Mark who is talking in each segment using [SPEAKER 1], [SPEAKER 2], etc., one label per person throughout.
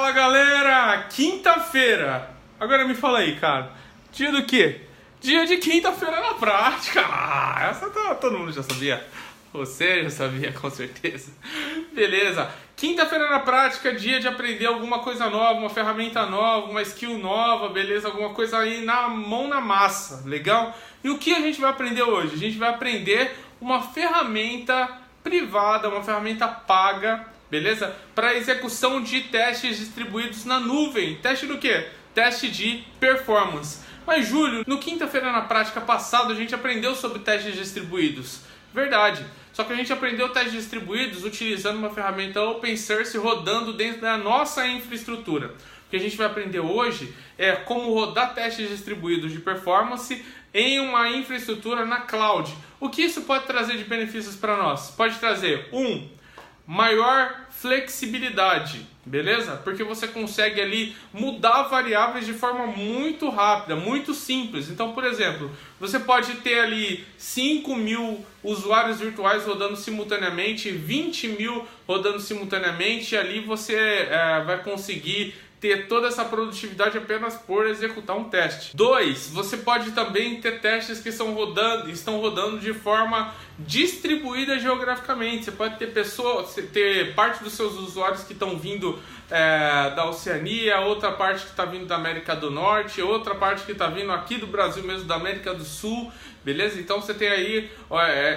[SPEAKER 1] Fala galera, quinta-feira. Agora me fala aí, cara, dia do quê? Dia de quinta-feira na prática. Essa todo mundo já sabia. Você já sabia, com certeza. Beleza, quinta-feira na prática, dia de aprender alguma coisa nova, uma ferramenta nova, uma skill nova, beleza? Alguma coisa aí na mão na massa, legal? E o que a gente vai aprender hoje? A gente vai aprender uma ferramenta privada, uma ferramenta paga, beleza? Para execução de testes distribuídos na nuvem. Teste do quê? Teste de performance. Mas Júlio, no quinta-feira na prática passado a gente aprendeu sobre testes distribuídos. Verdade. Só que a gente aprendeu testes distribuídos utilizando uma ferramenta open source rodando dentro da nossa infraestrutura. O que a gente vai aprender hoje é como rodar testes distribuídos de performance em uma infraestrutura na cloud. O que isso pode trazer de benefícios para nós? Pode trazer maior flexibilidade, beleza? Porque você consegue ali mudar variáveis de forma muito rápida, muito simples. Então, por exemplo, você pode ter ali 5.000 usuários virtuais rodando simultaneamente, 20.000 rodando simultaneamente, e ali você vai conseguir ter toda essa produtividade apenas por executar um teste. 2, você pode também ter testes que estão rodando de forma distribuída geograficamente. Você pode ter parte dos seus usuários que estão vindo da Oceania, outra parte que está vindo da América do Norte, outra parte que está vindo aqui do Brasil mesmo, da América do Sul, beleza? Então você tem aí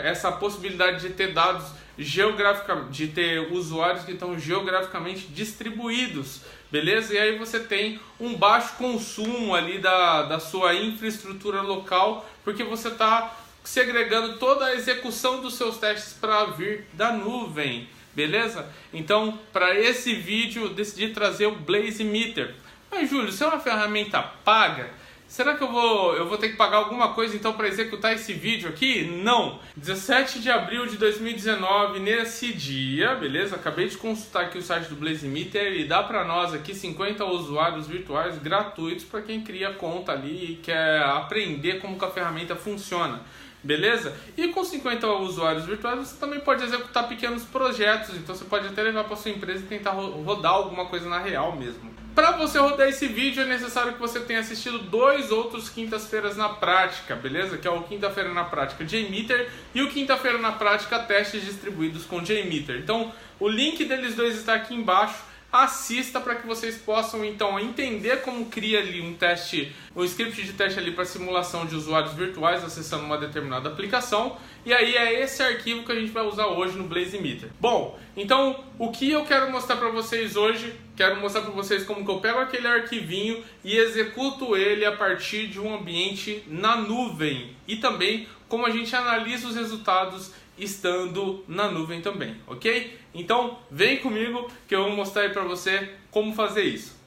[SPEAKER 1] essa possibilidade de ter dados geograficamente, de ter usuários que estão geograficamente distribuídos, beleza? E aí você tem um baixo consumo ali da sua infraestrutura local, porque você está segregando toda a execução dos seus testes para vir da nuvem, beleza? Então, para esse vídeo eu decidi trazer o Blazemeter. Mas Júlio, isso é uma ferramenta paga? Será que eu vou ter que pagar alguma coisa então para executar esse vídeo aqui? Não! 17 de abril de 2019, nesse dia, beleza? Acabei de consultar aqui o site do Blazemeter e dá para nós aqui 50 usuários virtuais gratuitos para quem cria conta ali e quer aprender como que a ferramenta funciona. Beleza? E com 50 usuários virtuais você também pode executar pequenos projetos, então você pode até levar para sua empresa e tentar rodar alguma coisa na real mesmo. Para você rodar esse vídeo é necessário que você tenha assistido 2 outros quintas-feiras na prática, beleza? Que é o quinta-feira na prática JMeter e o quinta-feira na prática testes distribuídos com JMeter. Então o link deles dois está aqui embaixo. Assista para que vocês possam então entender como cria ali um script de teste ali para simulação de usuários virtuais acessando uma determinada aplicação. E aí é esse arquivo que a gente vai usar hoje no Blazemeter. Bom, então o que eu quero mostrar para vocês hoje, quero mostrar para vocês como que eu pego aquele arquivinho e executo ele a partir de um ambiente na nuvem. E também como a gente analisa os resultados estando na nuvem também, ok? Então vem comigo que eu vou mostrar aí para você como fazer isso.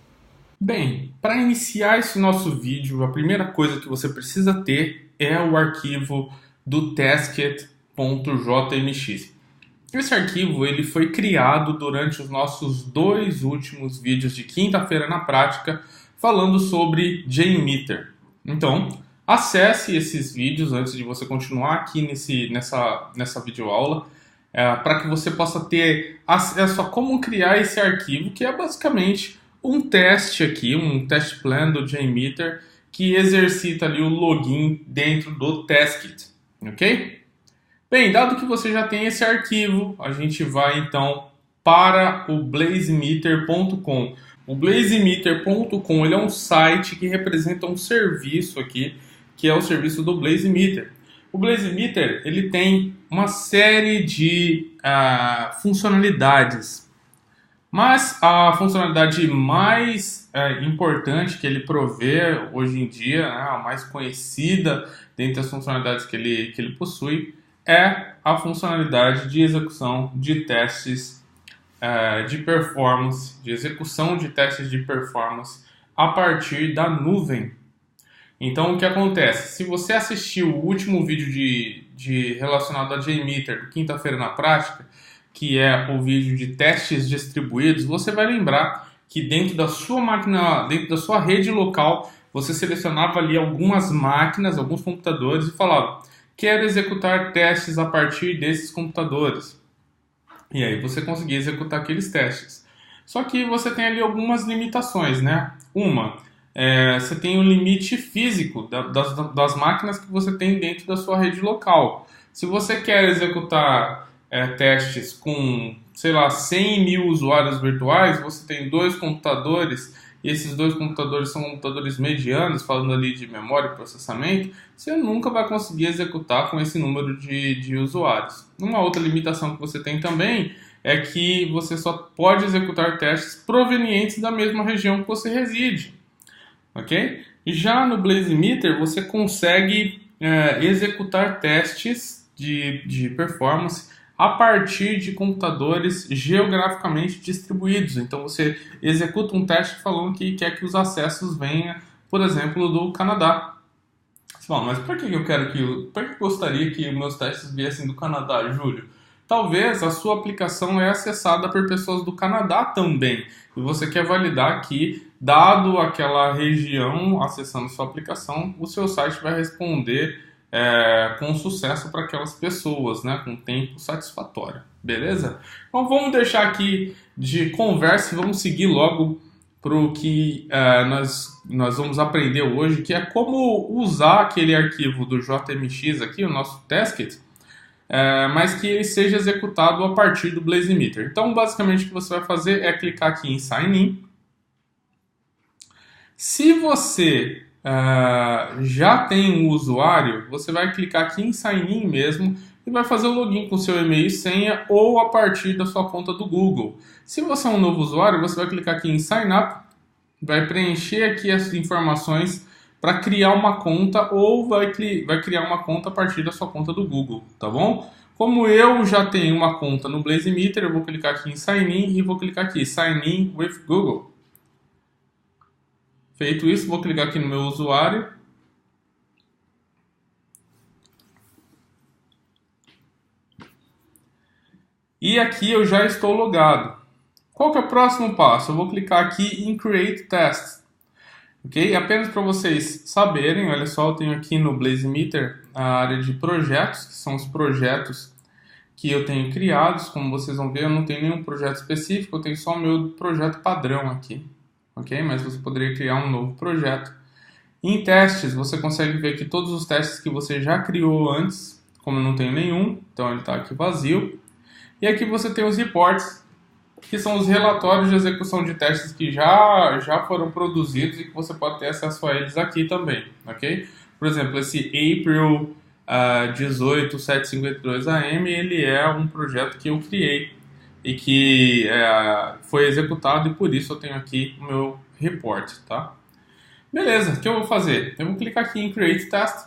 [SPEAKER 1] Bem, para iniciar esse nosso vídeo, a primeira coisa que você precisa ter é o arquivo do Taskit.jmx. Esse arquivo ele foi criado durante os nossos 2 últimos vídeos de quinta-feira na prática falando sobre JMeter. Então, acesse esses vídeos antes de você continuar aqui nessa videoaula, para que você possa ter acesso a como criar esse arquivo, que é basicamente um teste aqui, um test plan do JMeter, que exercita ali o login dentro do Taskit, ok? Bem, dado que você já tem esse arquivo, a gente vai então para o blazemeter.com. O blazemeter.com ele é um site que representa um serviço aqui, que é o serviço do Blazemeter. O Blazemeter ele tem uma série de funcionalidades, mas a funcionalidade mais importante que ele provê hoje em dia, a mais conhecida dentre as funcionalidades que ele possui, é a funcionalidade de execução de testes de performance, de execução de testes de performance a partir da nuvem. Então, o que acontece? Se você assistiu o último vídeo relacionado a JMeter, do quinta-feira na prática, que é o vídeo de testes distribuídos, você vai lembrar que dentro da sua máquina, dentro da sua rede local, você selecionava ali algumas máquinas, alguns computadores e falava: quero executar testes a partir desses computadores. E aí você conseguia executar aqueles testes. Só que você tem ali algumas limitações, né? Você tem um limite físico das máquinas que você tem dentro da sua rede local. Se você quer executar testes com, sei lá, 100 mil usuários virtuais, você tem dois computadores, e esses dois computadores são computadores medianos, falando ali de memória e processamento, você nunca vai conseguir executar com esse número de usuários. Uma outra limitação que você tem também é que você só pode executar testes provenientes da mesma região que você reside, ok? Já no Blazemeter você consegue executar testes de performance a partir de computadores geograficamente distribuídos. Então você executa um teste falando que quer que os acessos venham, por exemplo, do Canadá. Você fala, mas por que eu quero por que eu gostaria que meus testes viessem do Canadá, Júlio? Talvez a sua aplicação é acessada por pessoas do Canadá também. E você quer validar que, dado aquela região acessando sua aplicação, o seu site vai responder com sucesso para aquelas pessoas, né, com tempo satisfatório. Beleza? Então vamos deixar aqui de conversa e vamos seguir logo para o que nós vamos aprender hoje, que é como usar aquele arquivo do JMX aqui, o nosso Taskit, mas que ele seja executado a partir do Blazemeter. Então, basicamente, o que você vai fazer é clicar aqui em Sign In. Se você já tem um usuário, você vai clicar aqui em Sign In mesmo e vai fazer o login com seu e-mail e senha ou a partir da sua conta do Google. Se você é um novo usuário, você vai clicar aqui em Sign Up, vai preencher aqui as informações para criar uma conta ou vai criar uma conta a partir da sua conta do Google, tá bom? Como eu já tenho uma conta no Blazemeter, eu vou clicar aqui em Sign In e vou clicar aqui Sign In with Google. Feito isso, vou clicar aqui no meu usuário. E aqui eu já estou logado. Qual que é o próximo passo? Eu vou clicar aqui em Create Test. Ok? Apenas para vocês saberem, olha só, eu tenho aqui no Blazemeter a área de projetos, que são os projetos que eu tenho criados. Como vocês vão ver, eu não tenho nenhum projeto específico, eu tenho só o meu projeto padrão aqui. Ok? Mas você poderia criar um novo projeto. Em testes, você consegue ver que todos os testes que você já criou antes, como eu não tenho nenhum, então ele está aqui vazio. E aqui você tem os reports, que são os relatórios de execução de testes que já foram produzidos e que você pode ter acesso a eles aqui também, ok? Por exemplo, esse April 18752AM, ele é um projeto que eu criei e que foi executado e por isso eu tenho aqui o meu report, tá? Beleza, o que eu vou fazer? Eu vou clicar aqui em Create Test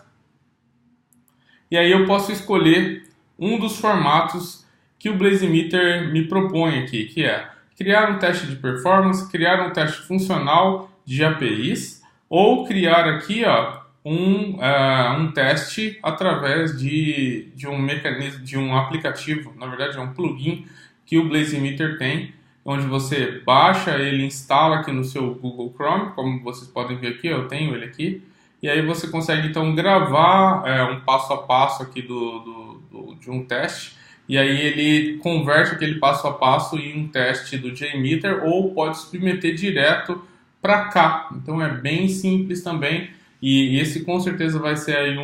[SPEAKER 1] e aí eu posso escolher um dos formatos que o Blazemeter me propõe aqui, que é criar um teste de performance, criar um teste funcional de APIs ou criar aqui um teste através de um mecanismo, de um aplicativo, na verdade é um plugin que o Blazemeter tem, onde você baixa ele, instala aqui no seu Google Chrome, como vocês podem ver aqui, eu tenho ele aqui, e aí você consegue então gravar um passo a passo aqui de um teste, e aí ele converte aquele passo a passo em um teste do JMeter ou pode submeter direto para cá. Então é bem simples também e esse com certeza vai ser aí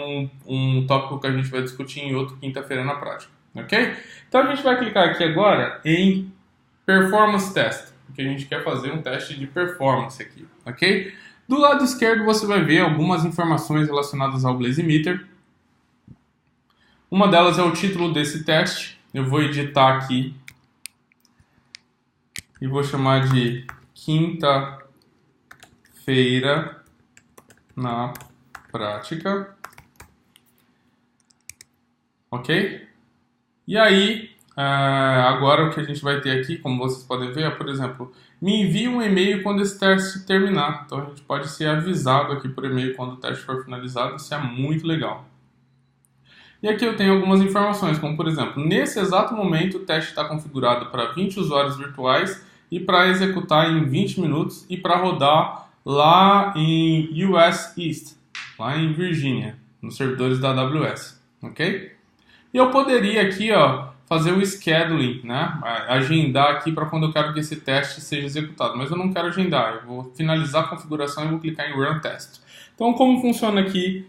[SPEAKER 1] um tópico que a gente vai discutir em outro quinta-feira na prática, ok? Então a gente vai clicar aqui agora em Performance Test, porque a gente quer fazer um teste de performance aqui, ok? Do lado esquerdo você vai ver algumas informações relacionadas ao Blazemeter. Uma delas é o título desse teste. Eu vou editar aqui e vou chamar de quinta-feira na prática. Ok? E aí, agora o que a gente vai ter aqui, como vocês podem ver, é, por exemplo, me envie um e-mail quando esse teste terminar. Então a gente pode ser avisado aqui por e-mail quando o teste for finalizado. Isso é muito legal. E aqui eu tenho algumas informações, como por exemplo, nesse exato momento o teste está configurado para 20 usuários virtuais e para executar em 20 minutos e para rodar lá em US East, lá em Virgínia, nos servidores da AWS, ok? E eu poderia aqui fazer o scheduling, né? Agendar aqui para quando eu quero que esse teste seja executado. Mas eu não quero agendar, eu vou finalizar a configuração e vou clicar em Run Test. Então, como funciona aqui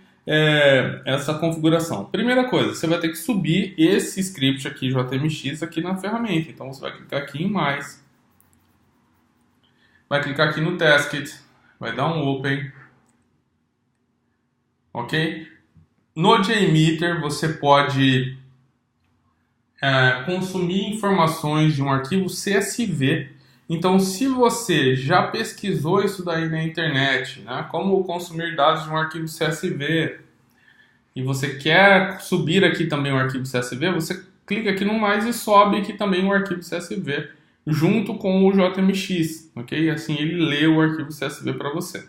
[SPEAKER 1] essa configuração? Primeira coisa, você vai ter que subir esse script aqui, JMX, aqui na ferramenta. Então, você vai clicar aqui em Mais. Vai clicar aqui no Tasked, vai dar um Open. Ok? No JMeter, você pode consumir informações de um arquivo CSV. Então, se você já pesquisou isso daí na internet, né, como consumir dados de um arquivo CSV, e você quer subir aqui também um arquivo CSV, você clica aqui no mais e sobe aqui também um arquivo CSV junto com o JMX, ok? Assim ele lê o arquivo CSV para você.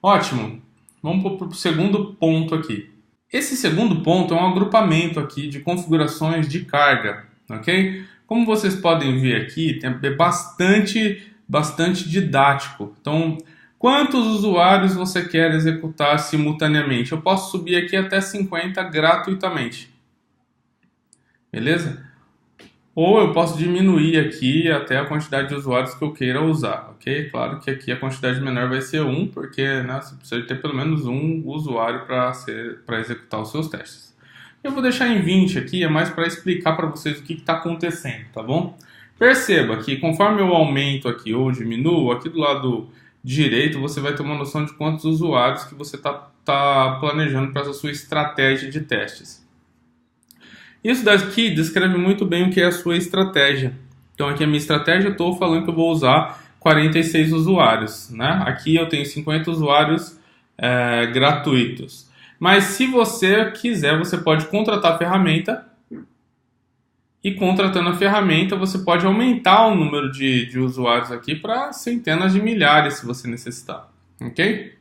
[SPEAKER 1] Ótimo. Vamos para o segundo ponto aqui. Esse segundo ponto é um agrupamento aqui de configurações de carga, ok? Como vocês podem ver aqui, é bastante didático. Então, quantos usuários você quer executar simultaneamente? Eu posso subir aqui até 50 gratuitamente. Beleza? Ou eu posso diminuir aqui até a quantidade de usuários que eu queira usar, ok? Claro que aqui a quantidade menor vai ser 1, porque né, você precisa ter pelo menos um usuário para executar os seus testes. Eu vou deixar em 20 aqui, é mais para explicar para vocês o que está acontecendo, tá bom? Perceba que conforme eu aumento aqui ou diminuo, aqui do lado direito você vai ter uma noção de quantos usuários que você está planejando para essa sua estratégia de testes. Isso daqui descreve muito bem o que é a sua estratégia. Então aqui a minha estratégia, eu estou falando que eu vou usar 46 usuários, né? Aqui eu tenho 50 usuários gratuitos. Mas se você quiser, você pode contratar a ferramenta. E contratando a ferramenta, você pode aumentar o número de usuários aqui para centenas de milhares, se você necessitar. Ok?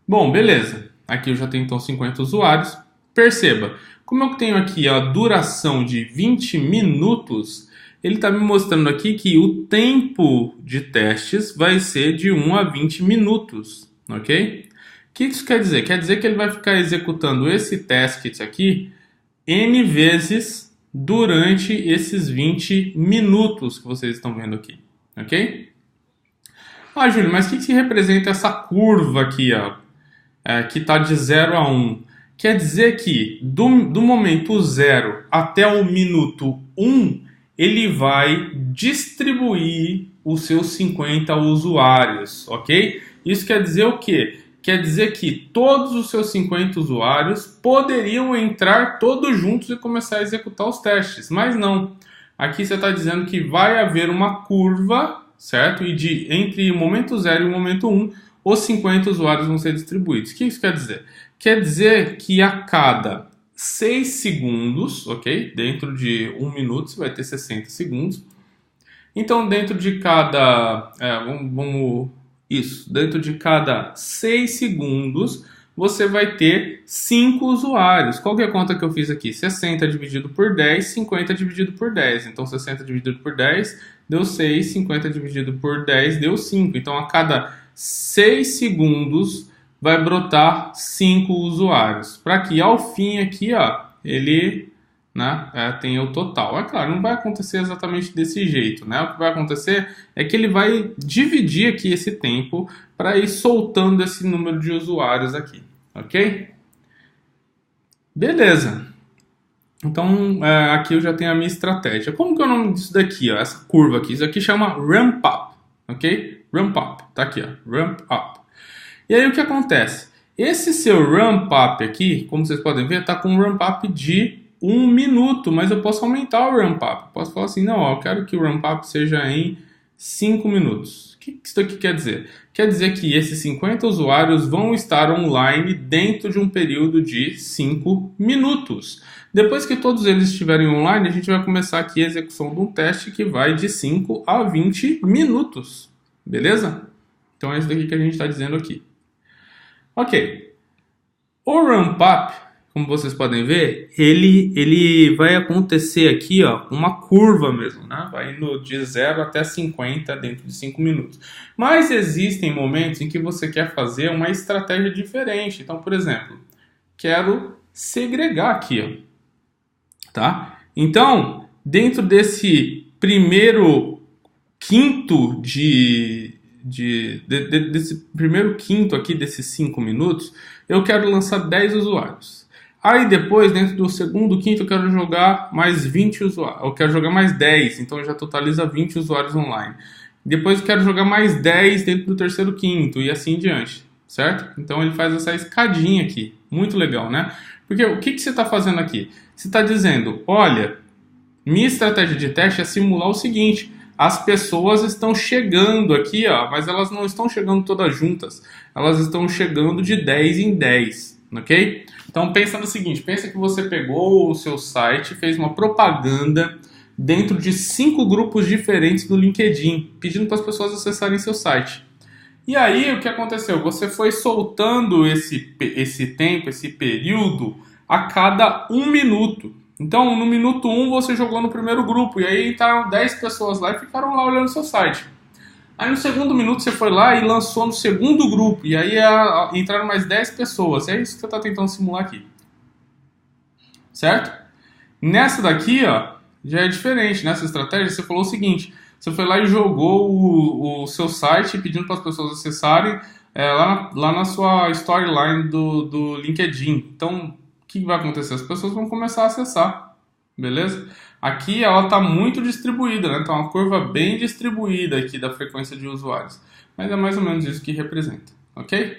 [SPEAKER 1] Bom, beleza. Aqui eu já tenho então 50 usuários. Perceba, como eu tenho aqui a duração de 20 minutos, ele está me mostrando aqui que o tempo de testes vai ser de 1 a 20 minutos, ok? O que isso quer dizer? Quer dizer que ele vai ficar executando esse task aqui N vezes durante esses 20 minutos que vocês estão vendo aqui, ok? Ah, Júlio, mas o que representa essa curva aqui, ó, que está de 0 a 1? Quer dizer que do momento 0 até o minuto 1, ele vai distribuir os seus 50 usuários, ok? Isso quer dizer o quê? Quer dizer que todos os seus 50 usuários poderiam entrar todos juntos e começar a executar os testes, mas não. Aqui você está dizendo que vai haver uma curva, certo? E entre o momento 0 e o momento 1, os 50 usuários vão ser distribuídos. O que isso quer dizer? Quer dizer que a cada 6 segundos, ok? Dentro de 1 minuto você vai ter 60 segundos. Então, dentro de cada... dentro de cada 6 segundos, você vai ter 5 usuários. Qual que é a conta que eu fiz aqui? 60 dividido por 10, 50 dividido por 10. Então, 60 dividido por 10 deu 6, 50 dividido por 10 deu 5. Então, a cada 6 segundos vai brotar 5 usuários. Para que ao fim aqui, ó, ele tenha o total. É claro, não vai acontecer exatamente desse jeito, né? O que vai acontecer é que ele vai dividir aqui esse tempo para ir soltando esse número de usuários aqui, ok? Beleza. Então, aqui eu já tenho a minha estratégia. Como que é o nome disso daqui, ó? Essa curva aqui. Isso aqui chama Ramp Up, ok? Ramp Up. Tá aqui, ó. Ramp Up. E aí o que acontece? Esse seu Ramp Up aqui, como vocês podem ver, tá com um Ramp Up de 1 minuto, mas eu posso aumentar o Ramp Up. Posso falar assim, não, ó, eu quero que o Ramp Up seja em 5 minutos. O que isso aqui quer dizer? Quer dizer que esses 50 usuários vão estar online dentro de um período de 5 minutos. Depois que todos eles estiverem online, a gente vai começar aqui a execução de um teste que vai de 5 a 20 minutos. Beleza? Então é isso daqui que a gente está dizendo aqui. Ok. O Ramp Up, como vocês podem ver, ele vai acontecer aqui, ó, uma curva mesmo, né? Vai indo de 0 até 50 dentro de 5 minutos. Mas existem momentos em que você quer fazer uma estratégia diferente. Então, por exemplo, quero segregar aqui, ó. tá? Então, dentro desse primeiro quinto desse primeiro quinto aqui desses 5 minutos, eu quero lançar 10 usuários. Aí depois, dentro do segundo quinto, eu quero jogar mais 20 usuários. Eu quero jogar mais 10, então já totaliza 20 usuários online. Depois eu quero jogar mais 10 dentro do terceiro quinto e assim em diante, certo? Então ele faz essa escadinha aqui. Muito legal, né? Porque o que você está fazendo aqui? Você está dizendo, olha, minha estratégia de teste é simular o seguinte: as pessoas estão chegando aqui, ó, mas elas não estão chegando todas juntas. Elas estão chegando de 10 em 10, ok? Então pensa no seguinte, pensa que você pegou o seu site, fez uma propaganda dentro de 5 grupos diferentes do LinkedIn, pedindo para as pessoas acessarem seu site. E aí o que aconteceu? Você foi soltando esse tempo, esse período, a cada 1 minuto. Então, no minuto 1 você jogou no primeiro grupo, e aí entraram 10 pessoas lá e ficaram lá olhando o seu site. Aí no segundo minuto você foi lá e lançou no segundo grupo, e aí entraram mais 10 pessoas. É isso que você está tentando simular aqui. Certo? Nessa daqui, ó, já é diferente. Nessa estratégia você falou o seguinte: você foi lá e jogou o seu site pedindo para as pessoas acessarem lá na sua storyline do LinkedIn. Então, o que vai acontecer? As pessoas vão começar a acessar, beleza? Aqui ela está muito distribuída, né? Então, uma curva bem distribuída aqui da frequência de usuários. Mas é mais ou menos isso que representa, ok?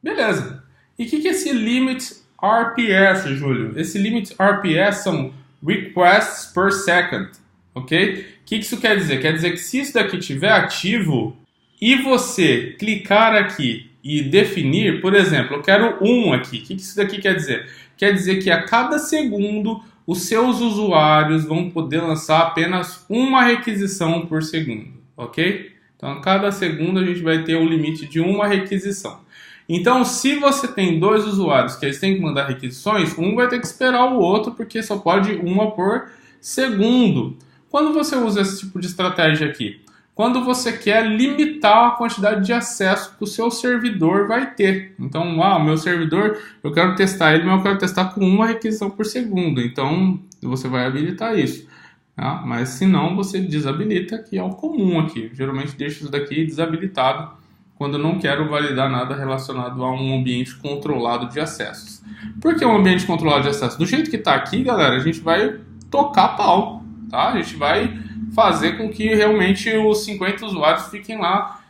[SPEAKER 1] Beleza. E o que é esse Limit RPS, Júlio? Esse Limit RPS são Requests per Second, ok? O que isso quer dizer? Quer dizer que se isso daqui estiver ativo e você clicar aqui e definir, por exemplo, eu quero 1 aqui. O que isso daqui quer dizer? Quer dizer que a cada segundo os seus usuários vão poder lançar apenas uma requisição por segundo, ok? Então, a cada segundo a gente vai ter o limite de uma requisição. Então, se você tem 2 usuários que eles têm que mandar requisições, um vai ter que esperar o outro, porque só pode uma por segundo. Quando você usa esse tipo de estratégia aqui? Quando você quer limitar a quantidade de acesso que o seu servidor vai ter. Então, meu servidor, eu quero testar ele, mas eu quero testar com uma requisição por segundo. Então, você vai habilitar isso. Tá? Mas se não, você desabilita, que é o comum aqui. Geralmente deixo isso daqui desabilitado quando eu não quero validar nada relacionado a um ambiente controlado de acessos. Por que um ambiente controlado de acesso? Do jeito que está aqui, galera, a gente vai tocar pau. Tá? A gente vai fazer com que realmente os 50 usuários fiquem lá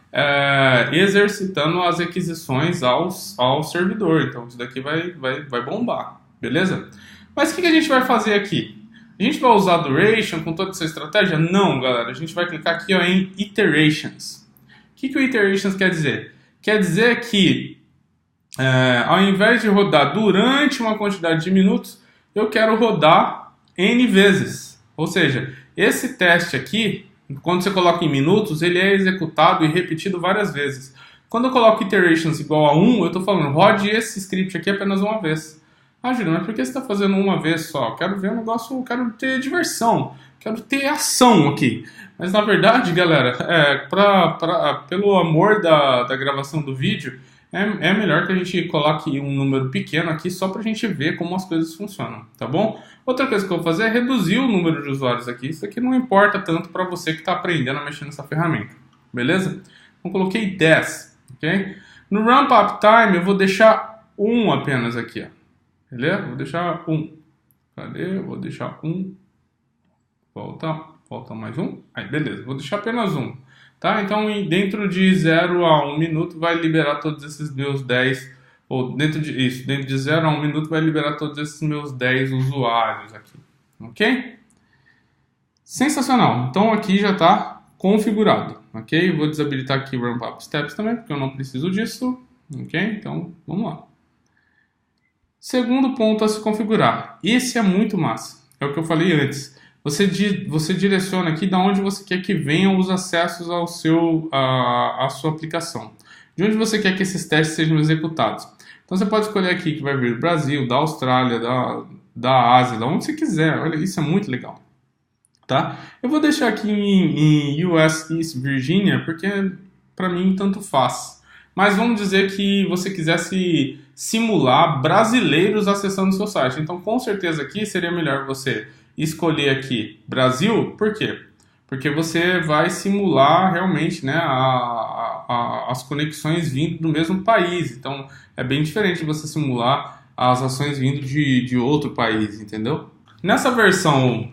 [SPEAKER 1] exercitando as requisições ao servidor. Então isso daqui vai bombar, beleza? Mas o que a gente vai fazer aqui? A gente vai usar duration com toda essa estratégia? Não, galera. A gente vai clicar aqui em iterations. O que o iterations quer dizer? Quer dizer que ao invés de rodar durante uma quantidade de minutos, eu quero rodar N vezes. Ou seja, esse teste aqui, quando você coloca em minutos, ele é executado e repetido várias vezes. Quando eu coloco iterations igual a 1, eu estou falando, rode esse script aqui apenas uma vez. Ah, Júlio, mas por que você está fazendo uma vez só? Quero ver um negócio, quero ter diversão, quero ter ação aqui. Mas na verdade, galera, pelo amor da gravação do vídeo, é melhor que a gente coloque um número pequeno aqui só para a gente ver como as coisas funcionam, tá bom? Outra coisa que eu vou fazer é reduzir o número de usuários aqui. Isso aqui não importa tanto para você que está aprendendo a mexer nessa ferramenta, beleza? Então coloquei 10, ok? No Ramp Up Time eu vou deixar 1 apenas aqui, ó. Beleza? Vou deixar 1. Cadê? Vou deixar 1. Volta mais 1. Aí, beleza. Vou deixar apenas 1. Tá? Então, dentro de 0 a 1 minuto vai liberar todos esses meus 10, ou dentro de 0 a 1 minuto vai liberar todos esses meus 10 usuários aqui. Ok? Sensacional. Então, aqui já está configurado. Ok? Vou desabilitar aqui o Ramp Up Steps também, porque eu não preciso disso. Ok? Então, vamos lá. Segundo ponto a se configurar. Esse é muito massa. É o que eu falei antes. Você direciona aqui de onde você quer que venham os acessos à sua aplicação. De onde você quer que esses testes sejam executados. Então você pode escolher aqui que vai vir do Brasil, da Austrália, da Ásia, da onde você quiser. Olha, isso é muito legal. Tá? Eu vou deixar aqui em US East Virginia, porque para mim tanto faz. Mas vamos dizer que você quisesse simular brasileiros acessando o seu site. Então, com certeza aqui seria melhor você escolher aqui Brasil. Por quê? Porque você vai simular realmente, né, as conexões vindo do mesmo país. Então, é bem diferente de você simular as ações vindo de outro país, entendeu? Nessa versão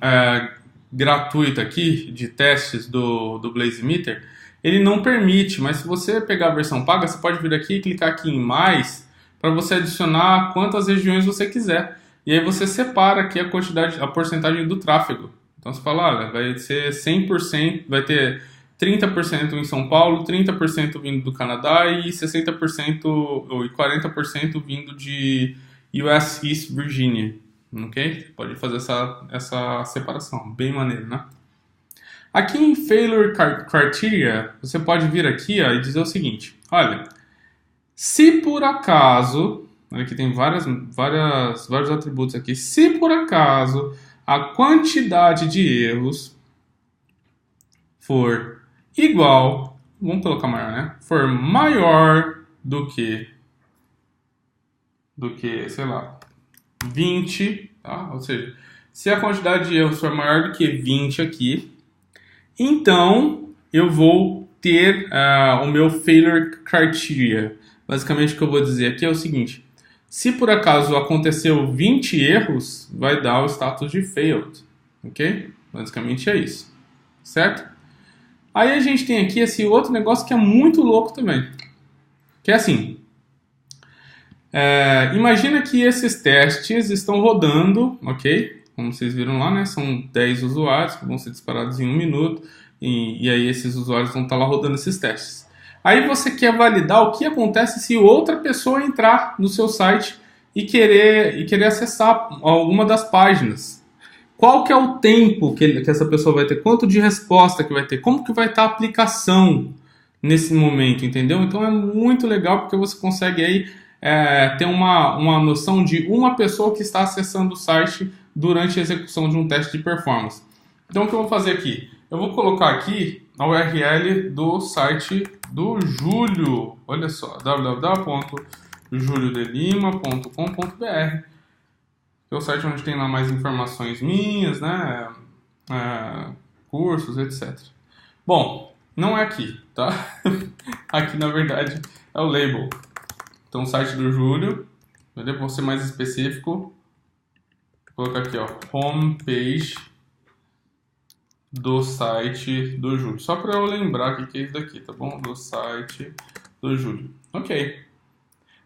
[SPEAKER 1] gratuita aqui, de testes do Blazemeter, ele não permite, mas se você pegar a versão paga, você pode vir aqui e clicar aqui em mais, para você adicionar quantas regiões você quiser. E aí você separa aqui a porcentagem do tráfego. Então você fala, olha, vai ser 100%, vai ter 30% em São Paulo, 30% vindo do Canadá e 60% e 40% vindo de US East Virginia. Ok? Pode fazer essa separação. Bem maneiro, né? Aqui em Failure Criteria, você pode vir aqui e dizer o seguinte. Olha, se por acaso... Olha, aqui tem vários atributos aqui. Se por acaso a quantidade de erros for igual... Vamos colocar maior, né? For maior do que sei lá, 20, tá? Ou seja, se a quantidade de erros for maior do que 20 aqui, então eu vou ter o meu Failure Criteria. Basicamente o que eu vou dizer aqui é o seguinte: se por acaso aconteceu 20 erros, vai dar o status de Failed, ok? Basicamente é isso, certo? Aí a gente tem aqui esse outro negócio que é muito louco também, que é assim. Imagina que esses testes estão rodando, ok? Como vocês viram lá, né? São 10 usuários que vão ser disparados em 1 minuto. E aí esses usuários vão estar lá rodando esses testes. Aí você quer validar o que acontece se outra pessoa entrar no seu site e querer acessar alguma das páginas. Qual que é o tempo que essa pessoa vai ter? Quanto de resposta que vai ter? Como que vai estar a aplicação nesse momento, entendeu? Então é muito legal porque você consegue aí ter uma noção de uma pessoa que está acessando o site durante a execução de um teste de performance. Então o que eu vou fazer aqui? Eu vou colocar aqui a URL do site do Júlio. Olha só, www.juliodelima.com.br. É o site onde tem lá mais informações minhas, né? Cursos, etc. Bom, não é aqui, tá? Aqui, na verdade, é o label. Então, o site do Júlio, entendeu? Vou ser mais específico. Vou colocar aqui, ó, homepage do site do Júlio. Só para eu lembrar o que é isso daqui, tá bom? Do site do Júlio. Ok.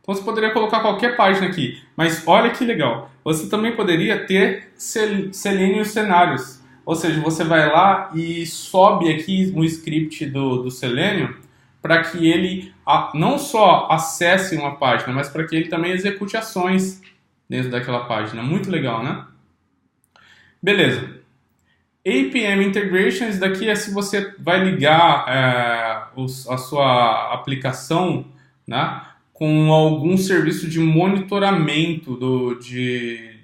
[SPEAKER 1] Então, você poderia colocar qualquer página aqui. Mas olha que legal. Você também poderia ter Selenium cenários. Ou seja, você vai lá e sobe aqui um script do Selenium para que ele não só acesse uma página, mas para que ele também execute ações dentro daquela página. Muito legal, né? Beleza. APM Integration, isso daqui é se você vai ligar a sua aplicação, né, com algum serviço de monitoramento de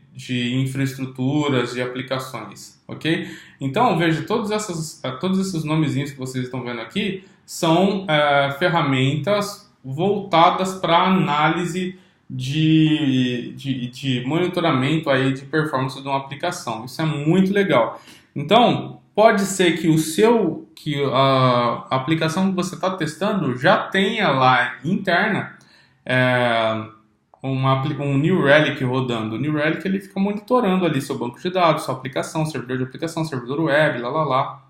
[SPEAKER 1] infraestruturas, de aplicações, ok? Então, veja, todos esses nomezinhos que vocês estão vendo aqui são ferramentas voltadas para análise de monitoramento aí de performance de uma aplicação. Isso é muito legal. Então, pode ser que a aplicação que você está testando já tenha lá interna um New Relic rodando. O New Relic ele fica monitorando ali seu banco de dados, sua aplicação, servidor de aplicação, servidor web, lá.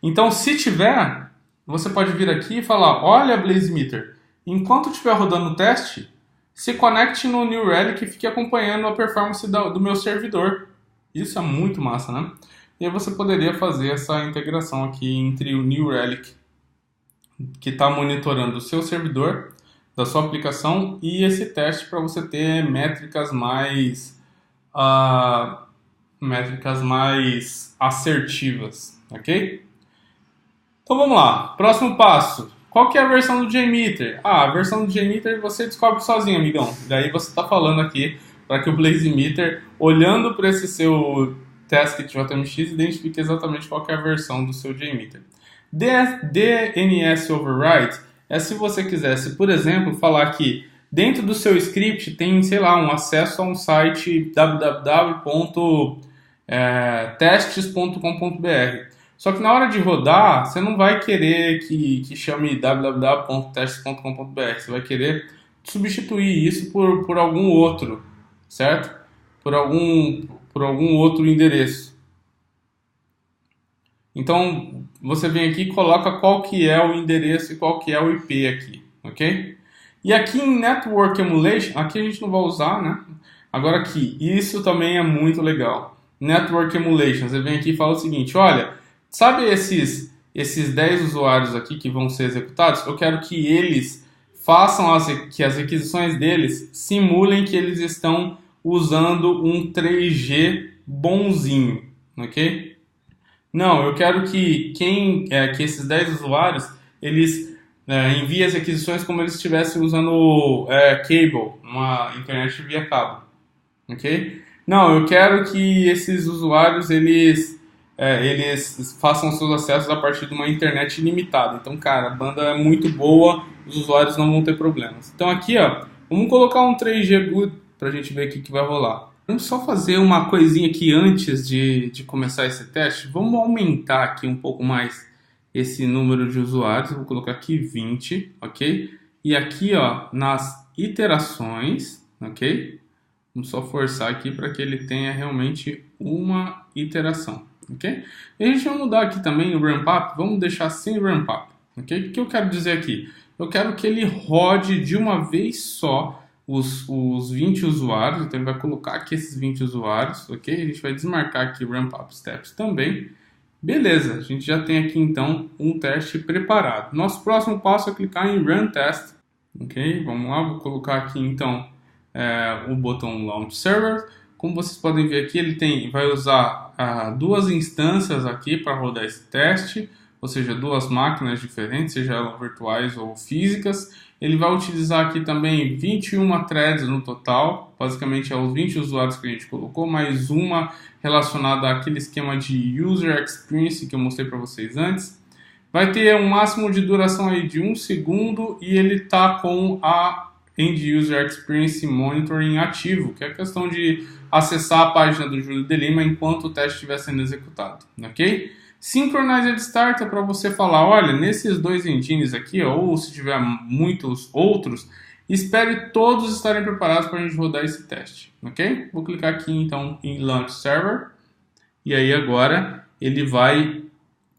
[SPEAKER 1] Então, se tiver, você pode vir aqui e falar: olha, Blazemeter, enquanto estiver rodando o teste, se conecte no New Relic e fique acompanhando a performance do meu servidor. Isso é muito massa, né? E aí você poderia fazer essa integração aqui entre o New Relic, que está monitorando o seu servidor, da sua aplicação, e esse teste para você ter métricas mais assertivas, ok? Então vamos lá, próximo passo. Qual que é a versão do JMeter? A versão do JMeter você descobre sozinho, amigão. Daí você está falando aqui para que o Blazemeter, olhando para esse seu teste JMX, identifique exatamente qual que é a versão do seu JMeter. DNS Override é se você quisesse, por exemplo, falar que dentro do seu script tem, sei lá, um acesso a um site www.testes.com.br. Só que na hora de rodar, você não vai querer que chame www.testes.com.br. Você vai querer substituir isso por algum outro, certo? Por algum outro endereço. Então, você vem aqui e coloca qual que é o endereço e qual que é o IP aqui, ok? E aqui em Network Emulation, aqui a gente não vai usar, né? Agora aqui, isso também é muito legal. Network Emulation, você vem aqui e fala o seguinte, olha, sabe esses 10 usuários aqui que vão ser executados? Eu quero que eles façam que as requisições deles simulem que eles estão usando um 3G bonzinho, ok? Não, eu quero que que esses 10 usuários, eles enviem as requisições como eles estivessem usando cable, uma internet via cabo, ok? Não, eu quero que esses usuários, eles façam seus acessos a partir de uma internet limitada. Então, cara, a banda é muito boa, os usuários não vão ter problemas. Então aqui, ó, vamos colocar um 3G good pra gente ver o que vai rolar. Vamos só fazer uma coisinha aqui antes de começar esse teste. Vamos aumentar aqui um pouco mais esse número de usuários. Vou colocar aqui 20, ok? E aqui, ó, nas iterações, ok? Vamos só forçar aqui para que ele tenha realmente uma iteração, ok? E a gente vai mudar aqui também o ramp up. Vamos deixar sem ramp up, ok? O que eu quero dizer aqui? Eu quero que ele rode de uma vez só os 20 usuários, então ele vai colocar aqui esses 20 usuários, ok? A gente vai desmarcar aqui o Ramp Up Steps também. Beleza, a gente já tem aqui então um teste preparado. Nosso próximo passo é clicar em Run Test, ok? Vamos lá, vou colocar aqui então o botão Launch Server. Como vocês podem ver aqui, ele vai usar duas instâncias aqui para rodar esse teste, ou seja, duas máquinas diferentes, seja elas virtuais ou físicas. Ele vai utilizar aqui também 21 threads no total, basicamente é os 20 usuários que a gente colocou, mais uma relacionada àquele esquema de User Experience que eu mostrei para vocês antes. Vai ter um máximo de duração aí de 1 segundo e ele está com a End User Experience Monitoring ativo, que é a questão de acessar a página do Júlio de Lima enquanto o teste estiver sendo executado, ok? Synchronized Start é para você falar, olha, nesses dois engines aqui, ou se tiver muitos outros, espere todos estarem preparados para a gente rodar esse teste, ok? Vou clicar aqui então em Launch Server, e aí agora ele vai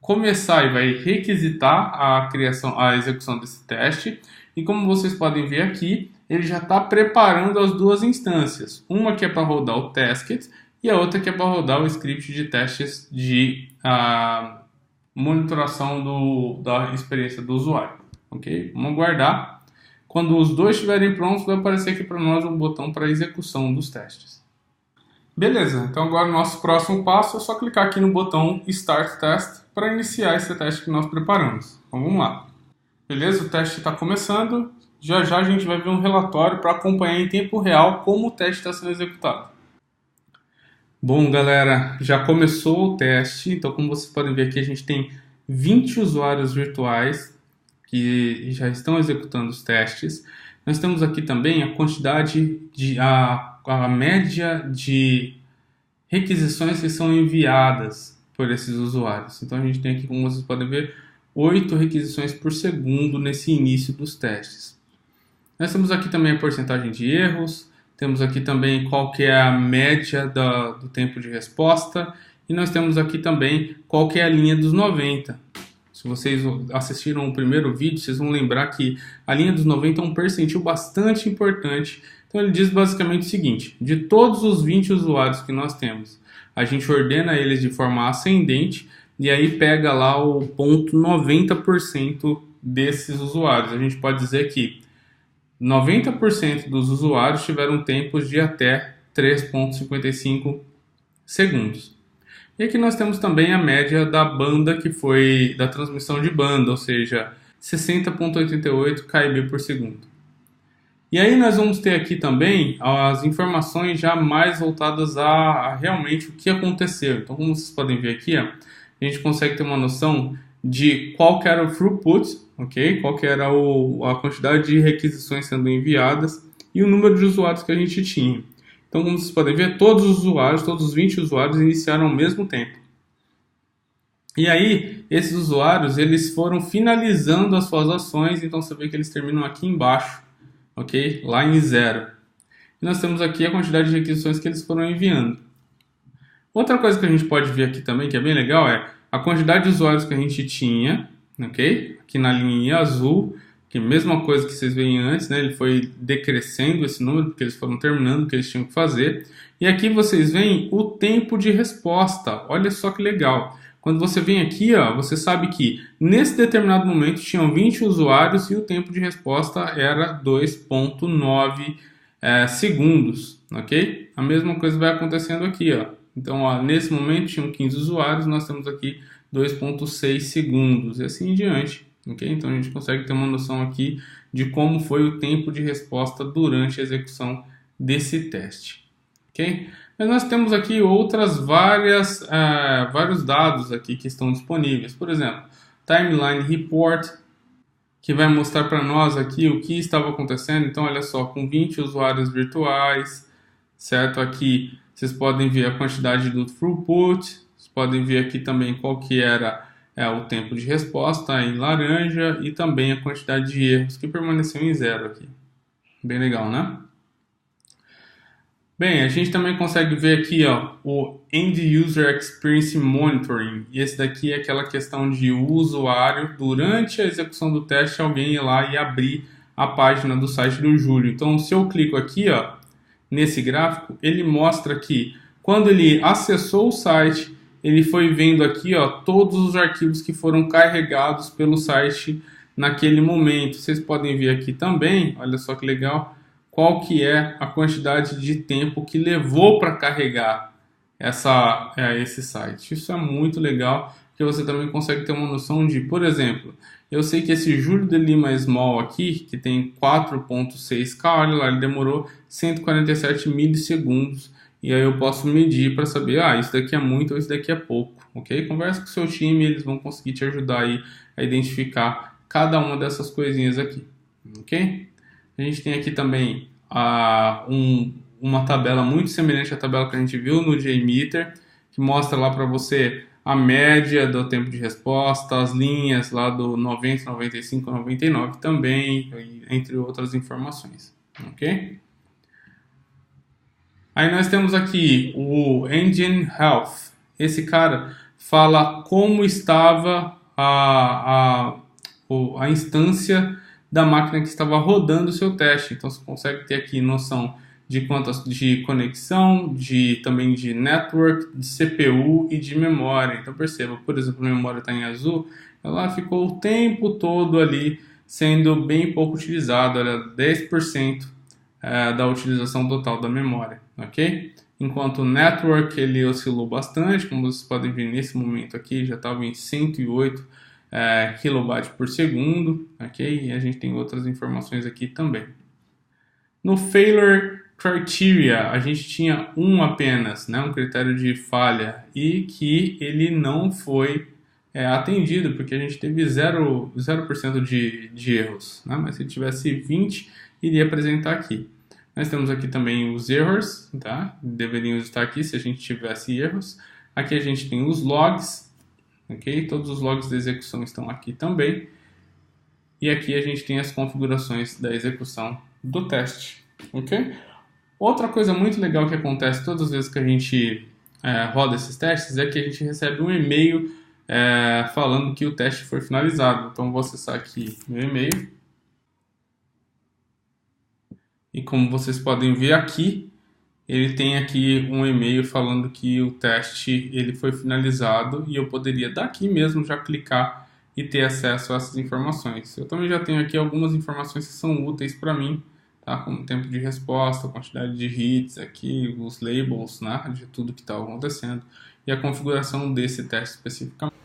[SPEAKER 1] começar e vai requisitar a execução desse teste, e como vocês podem ver aqui, ele já está preparando as duas instâncias, uma que é para rodar o Testkit, e a outra que é para rodar o script de testes de monitoração da experiência do usuário. Ok? Vamos aguardar. Quando os dois estiverem prontos, vai aparecer aqui para nós um botão para execução dos testes. Beleza, então agora o nosso próximo passo é só clicar aqui no botão Start Test para iniciar esse teste que nós preparamos. Então vamos lá. Beleza, o teste está começando. Já já a gente vai ver um relatório para acompanhar em tempo real como o teste está sendo executado. Bom, galera, já começou o teste, então como vocês podem ver aqui, a gente tem 20 usuários virtuais que já estão executando os testes. Nós temos aqui também a quantidade a média de requisições que são enviadas por esses usuários. Então a gente tem aqui, como vocês podem ver, 8 requisições por segundo nesse início dos testes. Nós temos aqui também a porcentagem de erros. Temos aqui também qual que é a média do tempo de resposta. E nós temos aqui também qual que é a linha dos 90. Se vocês assistiram o primeiro vídeo, vocês vão lembrar que a linha dos 90 é um percentil bastante importante. Então ele diz basicamente o seguinte: de todos os 20 usuários que nós temos, a gente ordena eles de forma ascendente e aí pega lá o ponto 90% desses usuários. A gente pode dizer que 90% dos usuários tiveram tempos de até 3,55 segundos. E aqui nós temos também a média da banda que foi da transmissão de banda, ou seja, 60,88 kb por segundo. E aí nós vamos ter aqui também as informações já mais voltadas a realmente o que aconteceu. Então, como vocês podem ver aqui, ó, a gente consegue ter uma noção de qual que era o throughput, ok? Qual que era a quantidade de requisições sendo enviadas e o número de usuários que a gente tinha. Então, como vocês podem ver, todos os usuários, todos os 20 usuários iniciaram ao mesmo tempo. E aí, esses usuários, eles foram finalizando as suas ações, então você vê que eles terminam aqui embaixo, ok? Lá em 0. E nós temos aqui a quantidade de requisições que eles foram enviando. Outra coisa que a gente pode ver aqui também, que é bem legal, é a quantidade de usuários que a gente tinha, ok? Aqui na linha azul, que é a mesma coisa que vocês veem antes, né? Ele foi decrescendo esse número, porque eles foram terminando o que eles tinham que fazer. E aqui vocês veem o tempo de resposta. Olha só que legal. Quando você vem aqui, ó, você sabe que nesse determinado momento tinham 20 usuários e o tempo de resposta era 2,9 segundos, ok? A mesma coisa vai acontecendo aqui, ó. Então, ó, nesse momento tinham 15 usuários, nós temos aqui 2,6 segundos e assim em diante, ok? Então a gente consegue ter uma noção aqui de como foi o tempo de resposta durante a execução desse teste, ok? Mas nós temos aqui vários dados aqui que estão disponíveis. Por exemplo, Timeline Report, que vai mostrar para nós aqui o que estava acontecendo. Então, olha só, com 20 usuários virtuais, certo? Aqui vocês podem ver a quantidade do throughput, vocês podem ver aqui também qual que era o tempo de resposta em laranja e também a quantidade de erros que permaneceu em 0 aqui. Bem legal, né? Bem, a gente também consegue ver aqui, ó, o End User Experience Monitoring. E esse daqui é aquela questão de o usuário, durante a execução do teste, alguém ir lá e abrir a página do site do Júlio. Então, se eu clico aqui, ó, nesse gráfico, ele mostra que quando ele acessou o site, ele foi vendo aqui, ó, todos os arquivos que foram carregados pelo site naquele momento. Vocês podem ver aqui também, olha só que legal, qual que é a quantidade de tempo que levou para carregar esse site. Isso é muito legal, porque você também consegue ter uma noção de, por exemplo, eu sei que esse Júlio de Lima Small aqui, que tem 4.6K, olha lá, ele demorou 147 milissegundos, e aí eu posso medir para saber, isso daqui é muito ou isso daqui é pouco, ok? Conversa com o seu time, eles vão conseguir te ajudar aí a identificar cada uma dessas coisinhas aqui, ok? A gente tem aqui também uma tabela muito semelhante à tabela que a gente viu no JMeter, que mostra lá para você a média do tempo de resposta, as linhas lá do 90, 95, 99 também, entre outras informações, ok? Aí nós temos aqui o Engine Health. Esse cara fala como estava a instância da máquina que estava rodando o seu teste. Então você consegue ter aqui noção de quantas de conexão, também de network, de CPU e de memória. Então perceba, por exemplo, a memória está em azul, ela ficou o tempo todo ali sendo bem pouco utilizada, olha, 10% da utilização total da memória, ok? Enquanto o network ele oscilou bastante, como vocês podem ver nesse momento aqui, já estava em 108 kilobytes por segundo, ok? E a gente tem outras informações aqui também. No Failure Criteria, a gente tinha apenas, né, um critério de falha, e que ele não foi atendido, porque a gente teve 0% de erros, né? Mas se tivesse 20, iria apresentar aqui. Nós temos aqui também os erros, tá? Deveriam estar aqui se a gente tivesse erros. Aqui a gente tem os logs, ok? Todos os logs da execução estão aqui também. E aqui a gente tem as configurações da execução do teste, ok? Outra coisa muito legal que acontece todas as vezes que a gente roda esses testes é que a gente recebe um e-mail falando que o teste foi finalizado. Então vou acessar aqui meu e-mail. E como vocês podem ver aqui, ele tem aqui um e-mail falando que o teste ele foi finalizado e eu poderia daqui mesmo já clicar e ter acesso a essas informações. Eu também já tenho aqui algumas informações que são úteis para mim, tá? Como tempo de resposta, quantidade de hits aqui, os labels, né, de tudo que está acontecendo e a configuração desse teste especificamente.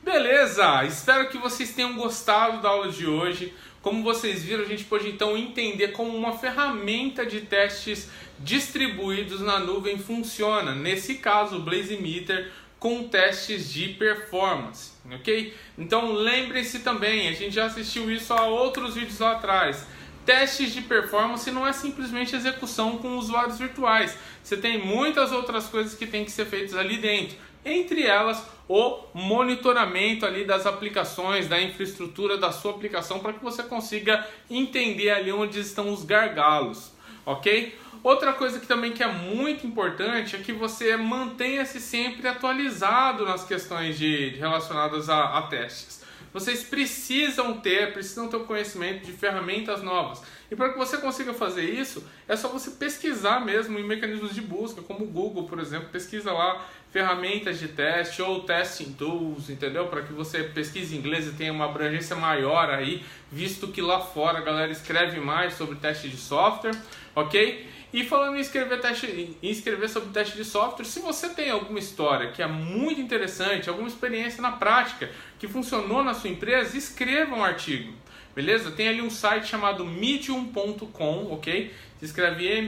[SPEAKER 1] Beleza, espero que vocês tenham gostado da aula de hoje. Como vocês viram, a gente pode então entender como uma ferramenta de testes distribuídos na nuvem funciona. Nesse caso, o BlazeMeter com testes de performance, ok? Então lembrem-se também, a gente já assistiu isso a outros vídeos lá atrás. Testes de performance não é simplesmente execução com usuários virtuais. Você tem muitas outras coisas que tem que ser feitas ali dentro. Entre elas, o monitoramento ali das aplicações, da infraestrutura da sua aplicação, para que você consiga entender ali onde estão os gargalos, ok? Outra coisa que também que é muito importante é que você mantenha-se sempre atualizado nas questões relacionadas a testes. Vocês precisam ter o conhecimento de ferramentas novas. E para que você consiga fazer isso, é só você pesquisar mesmo em mecanismos de busca, como o Google, por exemplo. Pesquisa lá ferramentas de teste ou testing tools, entendeu? Para que você pesquise em inglês e tenha uma abrangência maior aí, visto que lá fora a galera escreve mais sobre teste de software, ok? E falando em escrever sobre teste de software, se você tem alguma história que é muito interessante, alguma experiência na prática que funcionou na sua empresa, escreva um artigo, beleza? Tem ali um site chamado medium.com, ok? Se escreve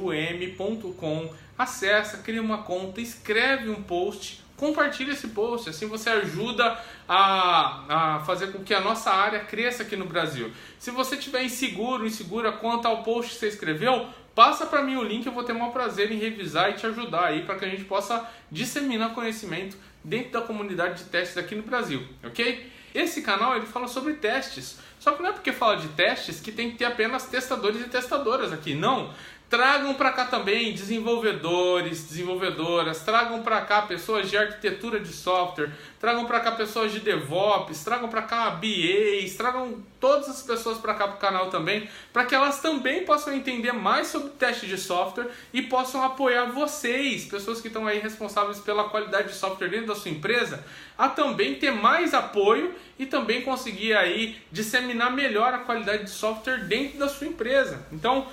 [SPEAKER 1] medium.com, acessa, cria uma conta, escreve um post, compartilha esse post, assim você ajuda a fazer com que a nossa área cresça aqui no Brasil. Se você estiver insegura quanto ao post que você escreveu, passa para mim o link, eu vou ter o maior prazer em revisar e te ajudar aí para que a gente possa disseminar conhecimento dentro da comunidade de testes aqui no Brasil, ok? Esse canal ele fala sobre testes, só que não é porque fala de testes que tem que ter apenas testadores e testadoras aqui, não. Tragam para cá também desenvolvedores, desenvolvedoras, tragam para cá pessoas de arquitetura de software, tragam para cá pessoas de DevOps, tragam para cá BAs, tragam todas as pessoas para cá para o canal também, para que elas também possam entender mais sobre teste de software e possam apoiar vocês, pessoas que estão aí responsáveis pela qualidade de software dentro da sua empresa, a também ter mais apoio e também conseguir aí disseminar melhor a qualidade de software dentro da sua empresa. Então,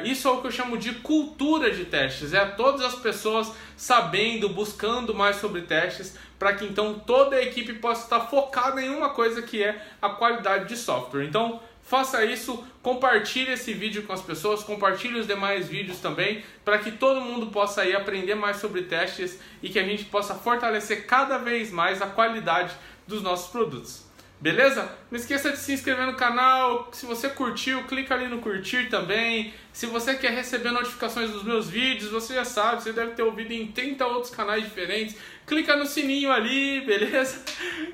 [SPEAKER 1] isso é o que eu chamo de cultura de testes, é todas as pessoas sabendo, buscando mais sobre testes, para que então toda a equipe possa estar focada em uma coisa que é a qualidade de software. Então faça isso, compartilhe esse vídeo com as pessoas, compartilhe os demais vídeos também, para que todo mundo possa aí aprender mais sobre testes e que a gente possa fortalecer cada vez mais a qualidade dos nossos produtos. Beleza? Não esqueça de se inscrever no canal, se você curtiu, clica ali no curtir também. Se você quer receber notificações dos meus vídeos, você já sabe, você deve ter ouvido em 30 outros canais diferentes. Clica no sininho ali, beleza?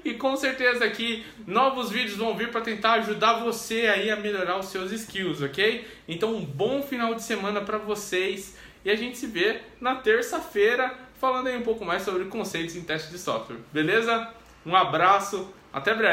[SPEAKER 1] E com certeza aqui novos vídeos vão vir para tentar ajudar você aí a melhorar os seus skills, ok? Então um bom final de semana para vocês e a gente se vê na terça-feira falando aí um pouco mais sobre conceitos em teste de software, beleza? Um abraço, até breve!